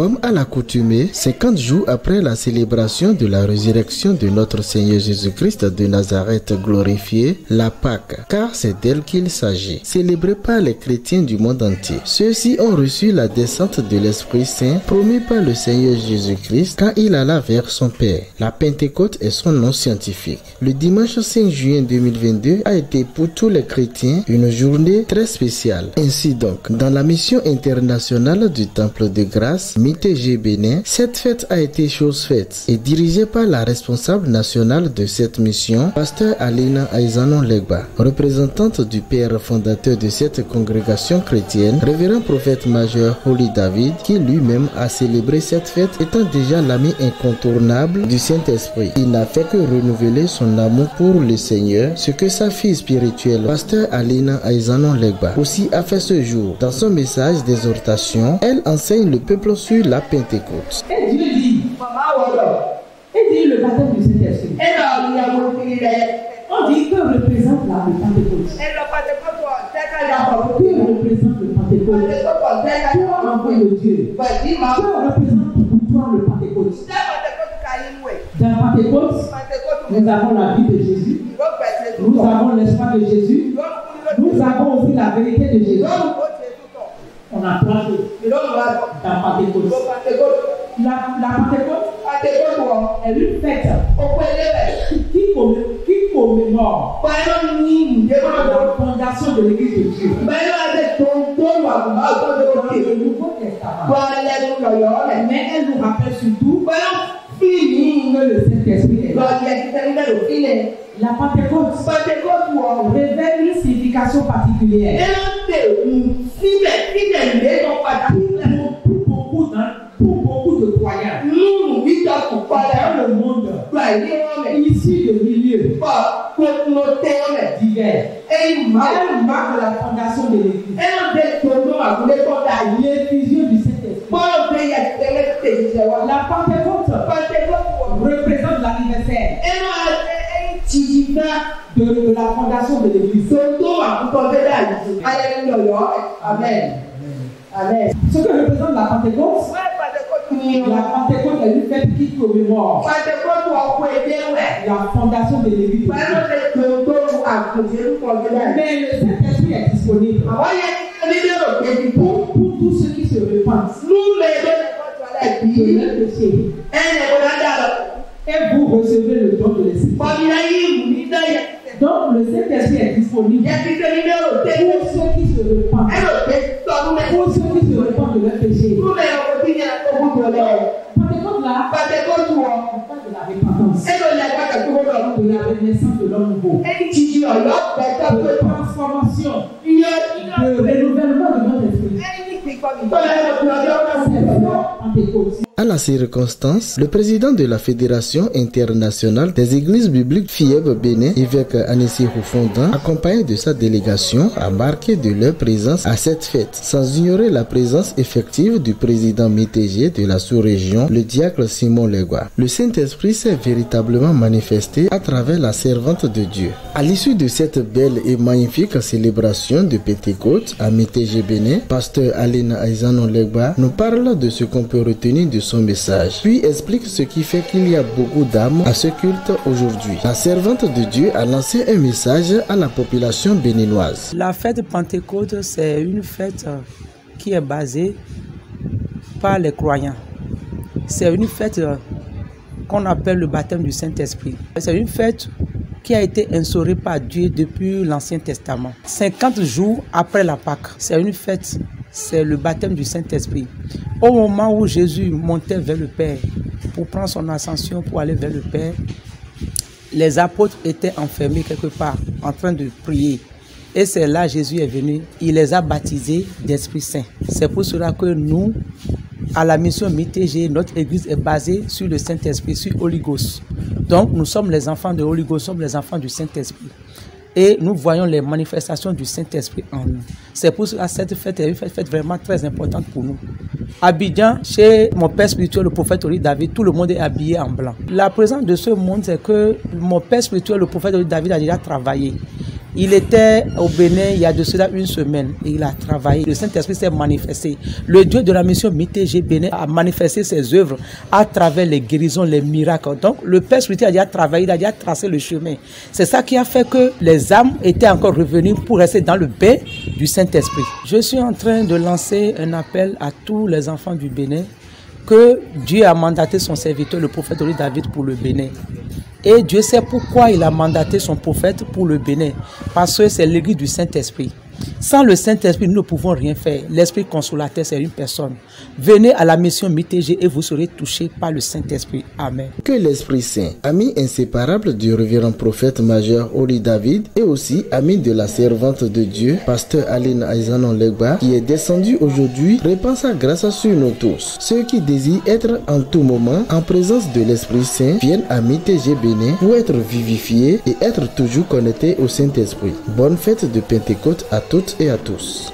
Comme à l'accoutumée, 50 jours après la célébration de la résurrection de notre Seigneur Jésus-Christ de Nazareth glorifié, la Pâque, car c'est d'elle qu'il s'agit, célébrée par les chrétiens du monde entier. Ceux-ci ont reçu la descente de l'Esprit Saint promis par le Seigneur Jésus-Christ quand il alla vers son Père. La Pentecôte est son nom scientifique. Le dimanche 5 juin 2022 a été pour tous les chrétiens une journée très spéciale. Ainsi donc, dans la mission internationale du Temple de Grâce, MITG Bénin, cette fête a été chose faite et dirigée par la responsable nationale de cette mission, Pasteur Alina Aizanon Legba, représentante du père fondateur de cette congrégation chrétienne, révérend prophète majeur Holy David, qui lui-même a célébré cette fête étant déjà l'ami incontournable du Saint-Esprit. Il n'a fait que renouveler son amour pour le Seigneur, ce que sa fille spirituelle, Pasteur Alina Aizanon Legba, aussi a fait ce jour. Dans son message d'exhortation, elle enseigne le peuple sur la Pentecôte. Et Dieu dit, le baptême du Saint-Esprit. On dit que représente le Pentecôte. Que représente le Pentecôte? Toi, envoie de Dieu. Que représente pour toi le Pentecôte? Dans Pentecôte, nous avons la vie de Jésus. Nous avons l'espoir de Jésus. Nous avons aussi la vérité de Jésus. On a trois choses dans Pentecôte. La Pentecôte est une fête qui commémore la fondation de l'Église de Dieu. Dans le Nouveau Testament. Mais elle nous rappelle surtout que le Saint-Esprit est là. La Pentecôte révèle une signification particulière. Pour beaucoup de croyants dans le monde issus de milieux divers, elle marque la fondation de l'Église, l'effusion du Saint-Esprit. La Pentecôte représente l'anniversaire de la fondation de l'Église. Amen. Amen. Ce que représente la Pentecôte est une fête qui commémore la fondation de l'Église. Mais le Saint-Esprit est disponible pour tous ceux qui se repentent de leur péché. Et vous recevez le don de l'Esprit. Donc le Saint-Esprit est disponible pour ceux qui se repentent. Pour ceux qui se repentent de leur péché. Pentecôte là, on parle de la repentance, de la renaissance de l'homme nouveau, de transformation, de renouvellement de notre esprit. À la circonstance, le président de la Fédération internationale des églises bibliques FIEB Bénin, évêque Anissi Roufondan, accompagné de sa délégation, a marqué de leur présence à cette fête, sans ignorer la présence effective du président MITG de la sous-région, le diacre Simon Legua. Le Saint-Esprit s'est véritablement manifesté à travers la servante de Dieu. À l'issue de cette belle et magnifique célébration de Pentecôte à MITG Bénin, pasteur Alina Aizanon Legba nous parle de ce qu'on peut retenir de son message, puis explique ce qui fait qu'il y a beaucoup d'âmes à ce culte aujourd'hui. La servante de Dieu a lancé un message à la population béninoise. La fête de Pentecôte, c'est une fête qui est basée par les croyants. C'est une fête qu'on appelle le baptême du Saint-Esprit. C'est une fête qui a été instaurée par Dieu depuis l'Ancien Testament. 50 jours après la Pâque, c'est une fête, c'est le baptême du Saint-Esprit. Au moment où Jésus montait vers le Père pour prendre son ascension, pour aller vers le Père, les apôtres étaient enfermés quelque part, en train de prier. Et c'est là Jésus est venu, il les a baptisés d'Esprit Saint. C'est pour cela que nous, à la mission MITG, notre église est basée sur le Saint-Esprit, sur Holy Ghost. Donc nous sommes les enfants de Holy Ghost, nous sommes les enfants du Saint-Esprit. Et nous voyons les manifestations du Saint-Esprit en nous. C'est pour cela que cette fête est une fête vraiment très importante pour nous. À Abidjan, chez mon père spirituel, le prophète Holy David, tout le monde est habillé en blanc. La présence de ce monde, c'est que mon père spirituel, le prophète Holy David, a déjà travaillé. Il était au Bénin il y a de cela une semaine et il a travaillé. Le Saint-Esprit s'est manifesté. Le Dieu de la mission MITG Bénin a manifesté ses œuvres à travers les guérisons, les miracles. Donc le Père spirituel a déjà travaillé, il a déjà tracé le chemin. C'est ça qui a fait que les âmes étaient encore revenues pour rester dans le bain du Saint-Esprit. Je suis en train de lancer un appel à tous les enfants du Bénin que Dieu a mandaté son serviteur, le prophète David, pour le Bénin. Et Dieu sait pourquoi il a mandaté son prophète pour le Bénin. Parce que c'est l'église du Saint-Esprit. Sans le Saint-Esprit, nous ne pouvons rien faire. L'Esprit consolateur, c'est une personne. Venez à la mission MITG et vous serez touchés par le Saint-Esprit. Amen. Que l'Esprit Saint, ami inséparable du révérend prophète major Oli David et aussi ami de la servante de Dieu, pasteur Aline Aizanon Legba, qui est descendu aujourd'hui, répand sa grâce sur nous tous. Ceux qui désirent être en tout moment en présence de l'Esprit Saint viennent à MITG Bénin pour être vivifiés et être toujours connectés au Saint-Esprit. Bonne fête de Pentecôte à toutes et à tous.